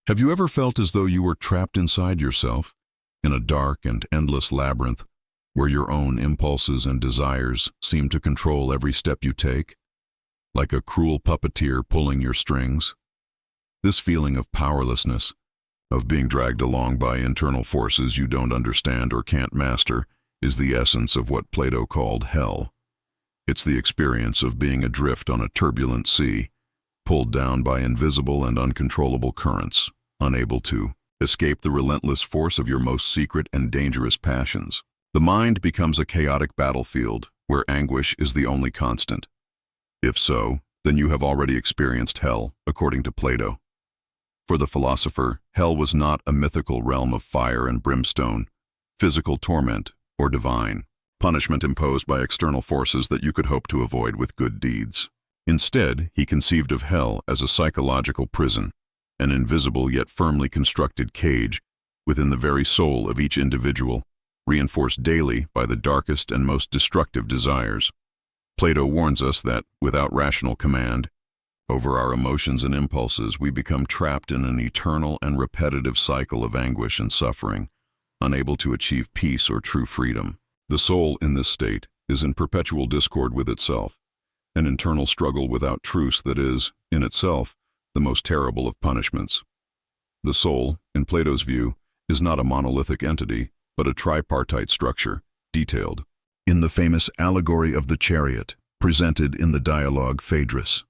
Have you ever felt as though you were trapped inside yourself, in a dark and endless labyrinth, where your own impulses and desires seem to control every step you take, like a cruel puppeteer pulling your strings? This feeling of powerlessness, of being dragged along by internal forces you don't understand or can't master, is the essence of what Plato called hell. It's the experience of being adrift on a turbulent sea, pulled down by invisible and uncontrollable currents, unable to escape the relentless force of your most secret and dangerous passions. The mind becomes a chaotic battlefield where anguish is the only constant. If so, then you have already experienced hell, according to Plato. For the philosopher, hell was not a mythical realm of fire and brimstone, physical torment, or divine punishment imposed by external forces that you could hope to avoid with good deeds. Instead, he conceived of hell as a psychological prison, an invisible yet firmly constructed cage within the very soul of each individual, reinforced daily by the darkest and most destructive desires. Plato warns us that, without rational command over our emotions and impulses, we become trapped in an eternal and repetitive cycle of anguish and suffering, unable to achieve peace or true freedom. The soul in this state is in perpetual discord with itself, an internal struggle without truce that is, in itself, the most terrible of punishments. The soul, in Plato's view, is not a monolithic entity, but a tripartite structure, detailed in the famous Allegory of the Chariot, presented in the dialogue Phaedrus.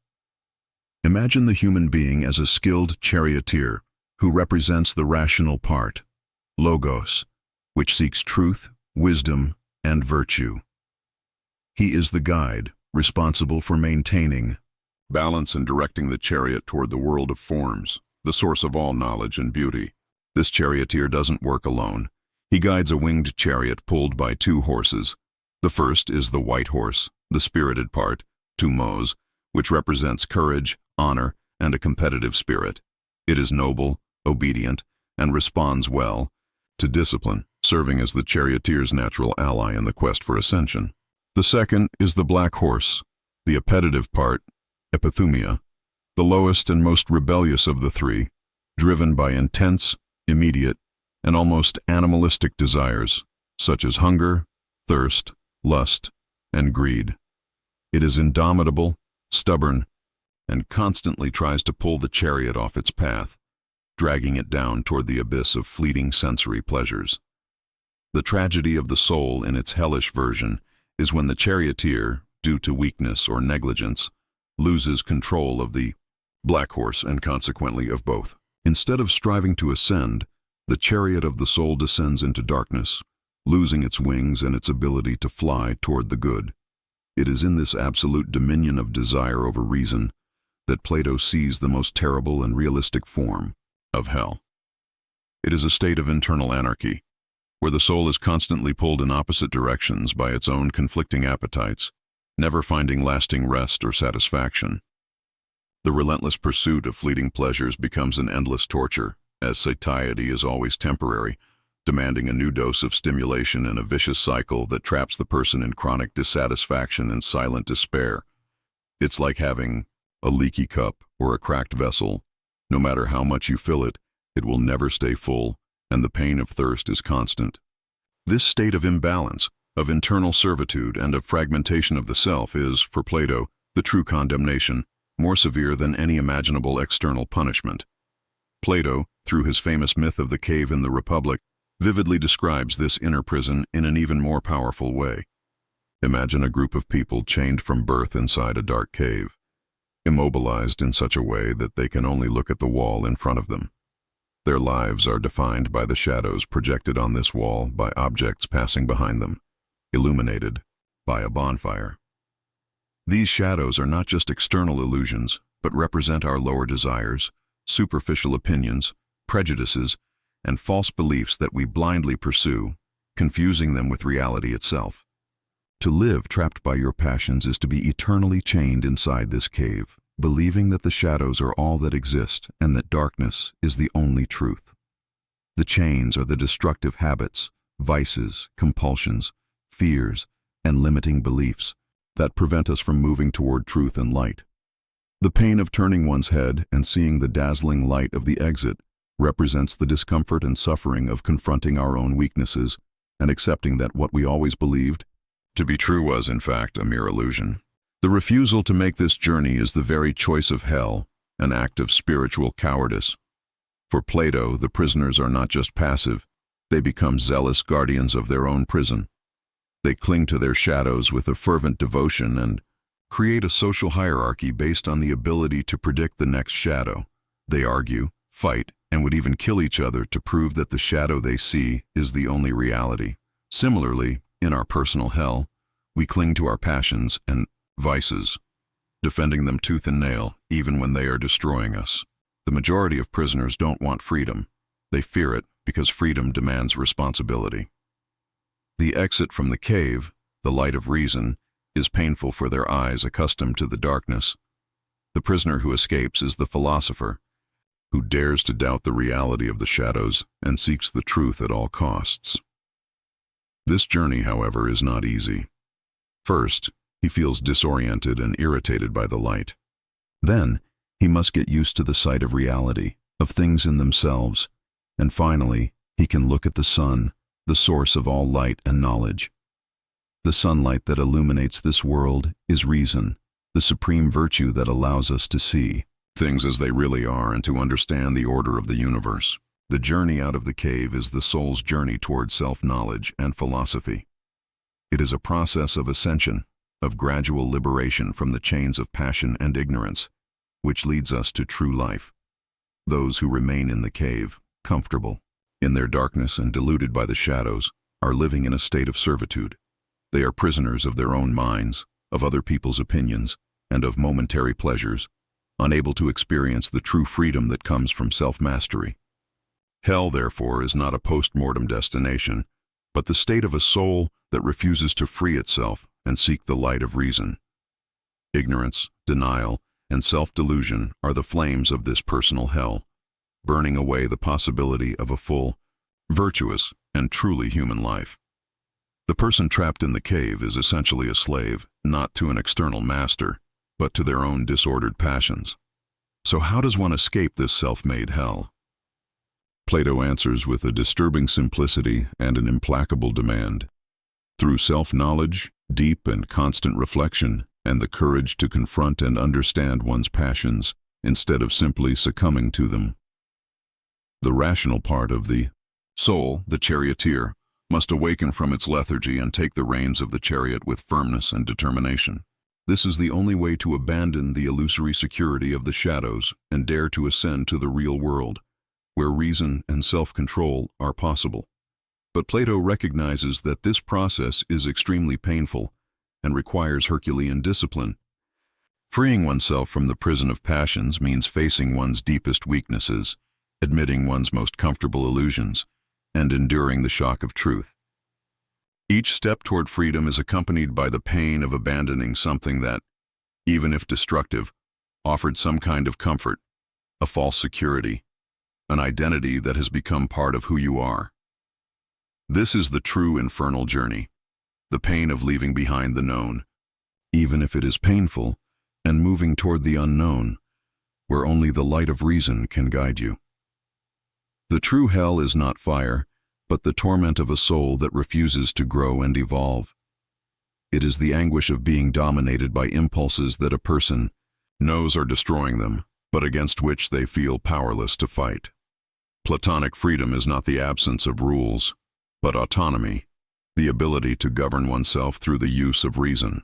Imagine the human being as a skilled charioteer who represents the rational part, logos, which seeks truth, wisdom, and virtue. He is the guide, responsible for maintaining balance and directing the chariot toward the world of forms, the source of all knowledge and beauty. This charioteer doesn't work alone. He guides a winged chariot pulled by two horses. The first is the white horse, the spirited part, tumos, which represents courage, honor, and a competitive spirit. It is noble, obedient, and responds well to discipline, serving as the charioteer's natural ally in the quest for ascension. The second is the black horse, the appetitive part, epithumia, the lowest and most rebellious of the three, driven by intense, immediate, and almost animalistic desires, such as hunger, thirst, lust, and greed. It is indomitable, stubborn, and constantly tries to pull the chariot off its path, dragging it down toward the abyss of fleeting sensory pleasures. The tragedy of the soul in its hellish version is when the charioteer, due to weakness or negligence, loses control of the black horse and consequently of both. Instead of striving to ascend, the chariot of the soul descends into darkness, losing its wings and its ability to fly toward the good. It is in this absolute dominion of desire over reason that Plato sees the most terrible and realistic form of hell. It is a state of internal anarchy, where the soul is constantly pulled in opposite directions by its own conflicting appetites, never finding lasting rest or satisfaction. The relentless pursuit of fleeting pleasures becomes an endless torture, as satiety is always temporary, demanding a new dose of stimulation in a vicious cycle that traps the person in chronic dissatisfaction and silent despair. It's like having a leaky cup or a cracked vessel. No matter how much you fill it, it will never stay full, and the pain of thirst is constant. This state of imbalance, of internal servitude and of fragmentation of the self is, for Plato, the true condemnation, more severe than any imaginable external punishment. Plato, through his famous myth of the cave in the Republic, vividly describes this inner prison in an even more powerful way. Imagine a group of people chained from birth inside a dark cave, immobilized in such a way that they can only look at the wall in front of them. Their lives are defined by the shadows projected on this wall by objects passing behind them, illuminated by a bonfire. These shadows are not just external illusions, but represent our lower desires, superficial opinions, prejudices, and false beliefs that we blindly pursue, confusing them with reality itself. To live trapped by your passions is to be eternally chained inside this cave, believing that the shadows are all that exist and that darkness is the only truth. The chains are the destructive habits, vices, compulsions, fears, and limiting beliefs that prevent us from moving toward truth and light. The pain of turning one's head and seeing the dazzling light of the exit represents the discomfort and suffering of confronting our own weaknesses and accepting that what we always believed to be true was, in fact, a mere illusion. The refusal to make this journey is the very choice of hell, an act of spiritual cowardice. For Plato, the prisoners are not just passive, they become zealous guardians of their own prison. They cling to their shadows with a fervent devotion and create a social hierarchy based on the ability to predict the next shadow. They argue, fight, and would even kill each other to prove that the shadow they see is the only reality. Similarly, in our personal hell, we cling to our passions and vices, defending them tooth and nail, even when they are destroying us. The majority of prisoners don't want freedom. They fear it because freedom demands responsibility. The exit from the cave, the light of reason, is painful for their eyes accustomed to the darkness. The prisoner who escapes is the philosopher, who dares to doubt the reality of the shadows and seeks the truth at all costs. This journey, however, is not easy. First, he feels disoriented and irritated by the light. Then, he must get used to the sight of reality, of things in themselves, and finally, he can look at the sun, the source of all light and knowledge. The sunlight that illuminates this world is reason, the supreme virtue that allows us to see things as they really are and to understand the order of the universe. The journey out of the cave is the soul's journey toward self-knowledge and philosophy. It is a process of ascension, of gradual liberation from the chains of passion and ignorance, which leads us to true life. Those who remain in the cave, comfortable in their darkness and deluded by the shadows, are living in a state of servitude. They are prisoners of their own minds, of other people's opinions, and of momentary pleasures, unable to experience the true freedom that comes from self-mastery. Hell, therefore, is not a post-mortem destination, but the state of a soul that refuses to free itself and seek the light of reason. Ignorance, denial, and self-delusion are the flames of this personal hell, burning away the possibility of a full, virtuous, and truly human life. The person trapped in the cave is essentially a slave, not to an external master, but to their own disordered passions. So how does one escape this self-made hell? Plato answers with a disturbing simplicity and an implacable demand. Through self-knowledge, deep and constant reflection, and the courage to confront and understand one's passions instead of simply succumbing to them. The rational part of the soul, the charioteer, must awaken from its lethargy and take the reins of the chariot with firmness and determination. This is the only way to abandon the illusory security of the shadows and dare to ascend to the real world, where reason and self-control are possible. But Plato recognizes that this process is extremely painful and requires Herculean discipline. Freeing oneself from the prison of passions means facing one's deepest weaknesses, admitting one's most comfortable illusions, and enduring the shock of truth. Each step toward freedom is accompanied by the pain of abandoning something that, even if destructive, offered some kind of comfort, a false security, an identity that has become part of who you are. This is the true infernal journey, the pain of leaving behind the known, even if it is painful, and moving toward the unknown, where only the light of reason can guide you. The true hell is not fire, but the torment of a soul that refuses to grow and evolve. It is the anguish of being dominated by impulses that a person knows are destroying them, but against which they feel powerless to fight. Platonic freedom is not the absence of rules, but autonomy, the ability to govern oneself through the use of reason.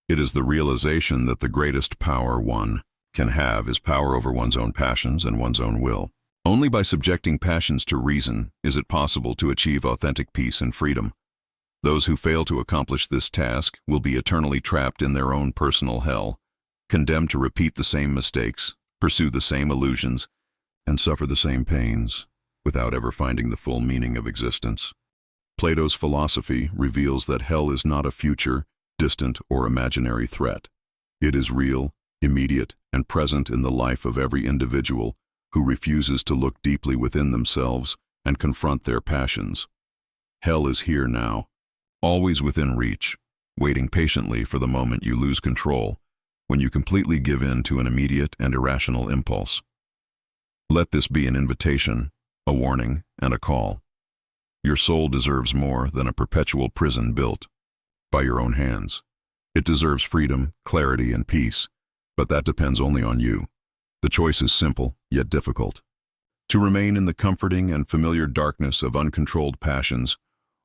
It is the realization that the greatest power one can have is power over one's own passions and one's own will. Only by subjecting passions to reason is it possible to achieve authentic peace and freedom. Those who fail to accomplish this task will be eternally trapped in their own personal hell, condemned to repeat the same mistakes, pursue the same illusions, and suffer the same pains, without ever finding the full meaning of existence. Plato's philosophy reveals that hell is not a future, distant, or imaginary threat. It is real, immediate, and present in the life of every individual who refuses to look deeply within themselves and confront their passions. Hell is here now, always within reach, waiting patiently for the moment you lose control, when you completely give in to an immediate and irrational impulse. Let this be an invitation, a warning, and a call. Your soul deserves more than a perpetual prison built by your own hands. It deserves freedom, clarity, and peace, but that depends only on you. The choice is simple, yet difficult. To remain in the comforting and familiar darkness of uncontrolled passions,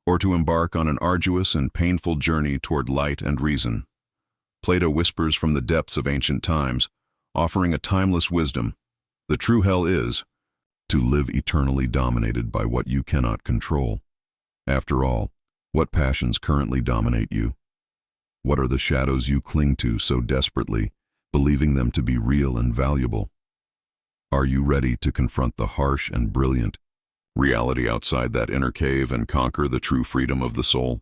or to embark on an arduous and painful journey toward light and reason. Plato whispers from the depths of ancient times, offering a timeless wisdom. The true hell is to live eternally dominated by what you cannot control. After all, what passions currently dominate you? What are the shadows you cling to so desperately, believing them to be real and valuable? Are you ready to confront the harsh and brilliant reality outside that inner cave and conquer the true freedom of the soul?